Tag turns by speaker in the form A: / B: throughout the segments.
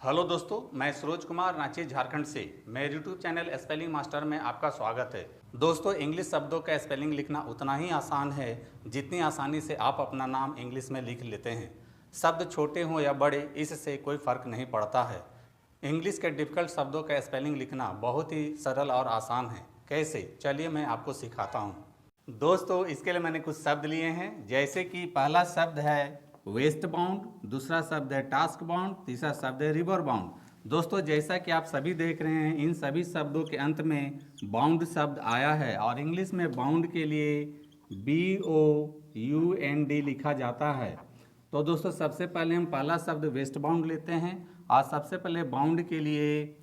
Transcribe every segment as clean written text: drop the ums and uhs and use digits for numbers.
A: Hello दोस्तों, मैं सरोज कुमार रांची झारखंड से मेरे यूट्यूब चैनल स्पेलिंग मास्टर में आपका स्वागत है। दोस्तों, इंग्लिश शब्दों का स्पेलिंग लिखना उतना ही आसान है जितनी आसानी से आप अपना नाम इंग्लिश में लिख लेते हैं। शब्द छोटे हों या बड़े, इससे कोई फ़र्क नहीं पड़ता है। इंग्लिश के डिफ़िकल्ट शब्दों का स्पेलिंग लिखना बहुत ही सरल और आसान है। कैसे? चलिए मैं आपको सिखाता हूँ। दोस्तों, इसके लिए मैंने कुछ शब्द लिए हैं, जैसे कि पहला शब्द है वेस्ट बाउंड, दूसरा शब्द है टास्क बाउंड, तीसरा शब्द है रिवर बाउंड। दोस्तों, जैसा कि आप सभी देख रहे हैं, इन सभी शब्दों के अंत में बाउंड शब्द आया है और इंग्लिश में बाउंड के लिए BOUND लिखा जाता है। तो दोस्तों, सबसे पहले हम पहला शब्द वेस्ट बाउंड लेते हैं और सबसे पहले बाउंड के लिए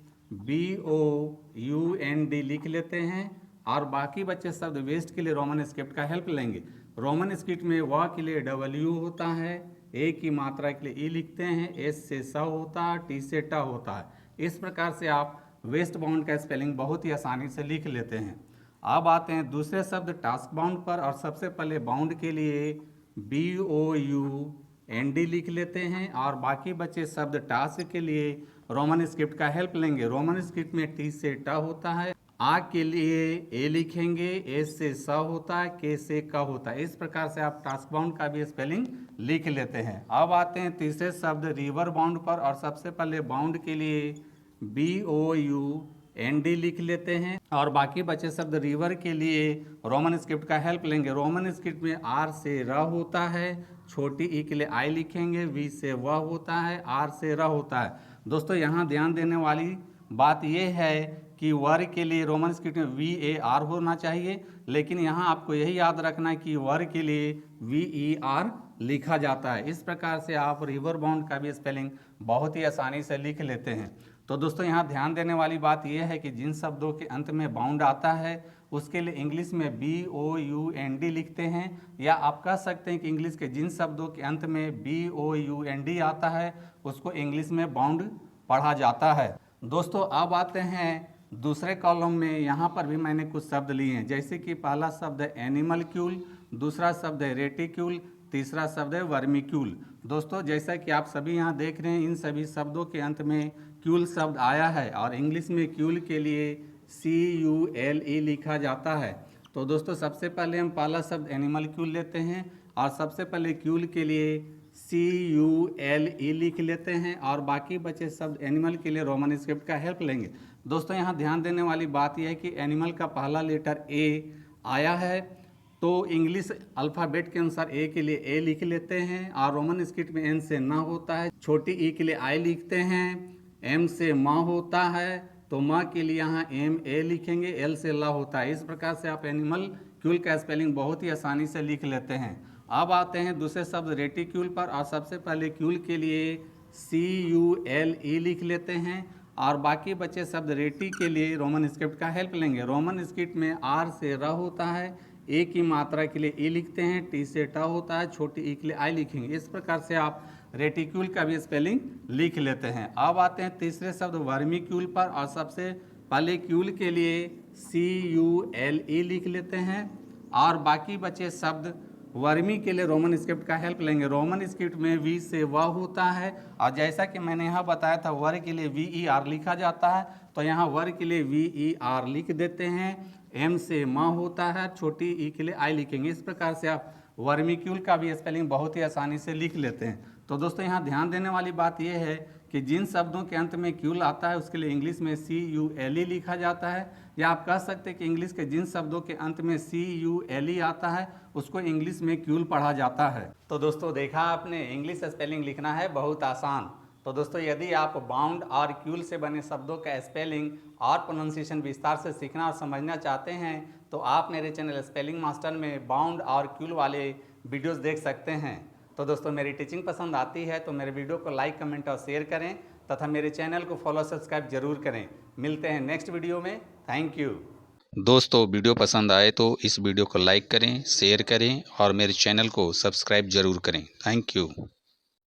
A: BOUND लिख लेते हैं और बाकी बचे शब्द वेस्ट के लिए रोमन स्क्रिप्ट का हेल्प लेंगे। रोमन स्क्रिप्ट में व के लिए W होता है, ए की मात्रा के लिए ई लिखते हैं, एस से स होता है, टी से ट होता है। इस प्रकार से आप वेस्ट बाउंड का स्पेलिंग बहुत ही आसानी से लिख लेते हैं। अब आते हैं दूसरे शब्द टास्क बाउंड पर और सबसे पहले बाउंड के लिए BOUND लिख लेते हैं और बाकी बचे शब्द टास्क के लिए रोमन स्क्रिप्ट का हेल्प लेंगे। रोमन स्क्रिप्ट में टी से ट होता है, आ के लिए ए लिखेंगे, एस से स होता है, के से क होता है। इस प्रकार से आप टास्क बाउंड का भी स्पेलिंग लिख लेते हैं। अब आते हैं तीसरे शब्द रिवर बाउंड पर और सबसे पहले बाउंड के लिए BOUND लिख लेते हैं और बाकी बचे शब्द रिवर के लिए रोमन स्क्रिप्ट का हेल्प लेंगे। रोमन स्क्रिप्ट में आर से र होता है, छोटी ई के लिए आई लिखेंगे, वी से व होता है, आर से र होता है। दोस्तों, यहाँ ध्यान देने वाली बात यह है कि वर के लिए रोमन स्क्रिप्ट में VAR होना चाहिए, लेकिन यहाँ आपको यही याद रखना है कि वर के लिए VER लिखा जाता है। इस प्रकार से आप रिवर बाउंड का भी स्पेलिंग बहुत ही आसानी से लिख लेते हैं। तो दोस्तों, यहाँ ध्यान देने वाली बात यह है कि जिन शब्दों के अंत में बाउंड आता है उसके लिए इंग्लिश में BOUND लिखते हैं, या आप कह सकते हैं कि इंग्लिश के जिन शब्दों के अंत में BOUND आता है उसको इंग्लिश में बाउंड पढ़ा जाता है। दोस्तों, अब आते हैं दूसरे कॉलम में। यहाँ पर भी मैंने कुछ शब्द लिए हैं, जैसे कि पहला शब्द है एनिमलक्यूल, दूसरा शब्द है रेटिक्यूल, तीसरा शब्द है वर्मिक्यूल। दोस्तों, जैसा कि आप सभी यहाँ देख रहे हैं, इन सभी शब्दों के अंत में क्यूल शब्द आया है और इंग्लिश में क्यूल के लिए CULE लिखा जाता है। तो दोस्तों, सबसे पहले हम पहला शब्द एनिमलक्यूल लेते हैं और सबसे पहले क्यूल के लिए CULE लिख लेते हैं और बाकी बचे शब्द एनिमल के लिए रोमन स्क्रिप्ट का हेल्प लेंगे। दोस्तों, यहाँ ध्यान देने वाली बात यह है कि एनिमल का पहला लेटर A आया है, तो इंग्लिश अल्फ़ाबेट के अनुसार A के लिए A लिख लेते हैं और रोमन स्क्रिप्ट में N से न होता है, छोटी ई के लिए I लिखते हैं, M से म होता है तो म के लिए यहाँ MA लिखेंगे, L से ल होता है। इस प्रकार से आप एनिमल क्यूल का स्पेलिंग बहुत ही आसानी से लिख लेते हैं। अब आते हैं दूसरे शब्द रेटिक्यूल पर और सबसे पहले क्यूल के लिए CULE लिख लेते हैं और बाकी बचे शब्द रेटी के लिए रोमन स्क्रिप्ट का हेल्प लेंगे। रोमन स्क्रिप्ट में R से र होता है, ए की मात्रा के लिए ई लिखते हैं, टी से ट होता है, छोटी ई के लिए आई लिखेंगे। इस प्रकार से आप रेटिक्यूल का भी स्पेलिंग लिख लेते हैं। अब आते हैं तीसरे शब्द वर्मिक्यूल पर और सबसे पहले क्यूल के लिए CULE लिख लेते हैं और बाकी बचे शब्द वर्मी के लिए रोमन स्क्रिप्ट का हेल्प लेंगे। रोमन स्क्रिप्ट में V से व होता है और जैसा कि मैंने यहाँ बताया था वर के लिए VER लिखा जाता है, तो यहाँ वर के लिए VER लिख देते हैं। M से म होता है, छोटी ई के लिए आई लिखेंगे। इस प्रकार से आप वर्मिक्यूल का भी स्पेलिंग बहुत ही आसानी से लिख लेते हैं। तो दोस्तों, यहाँ ध्यान देने वाली बात यह है कि जिन शब्दों के अंत में क्यूल आता है उसके लिए इंग्लिश में CULE लिखा जाता है, या आप कह सकते हैं कि इंग्लिश के जिन शब्दों के अंत में CULE आता है उसको इंग्लिश में क्यूल पढ़ा जाता है। तो दोस्तों, देखा आपने, इंग्लिश स्पेलिंग लिखना है बहुत आसान। तो दोस्तों, यदि आप बाउंड और क्यूल से बने शब्दों का स्पेलिंग और प्रोनाउंसिएशन विस्तार से सीखना और समझना चाहते हैं तो आप मेरे चैनल स्पेलिंग मास्टर में बाउंड और क्यूल वाले वीडियोस देख सकते हैं। तो दोस्तों, मेरी टीचिंग पसंद आती है तो मेरे वीडियो को लाइक, कमेंट और शेयर करें तथा मेरे चैनल को फॉलो, सब्सक्राइब जरूर करें। मिलते हैं नेक्स्ट वीडियो में। Thank you.
B: दोस्तों, वीडियो पसंद आए तो इस वीडियो को लाइक करें, शेयर करें और मेरे चैनल को सब्सक्राइब जरूर करें। Thank you.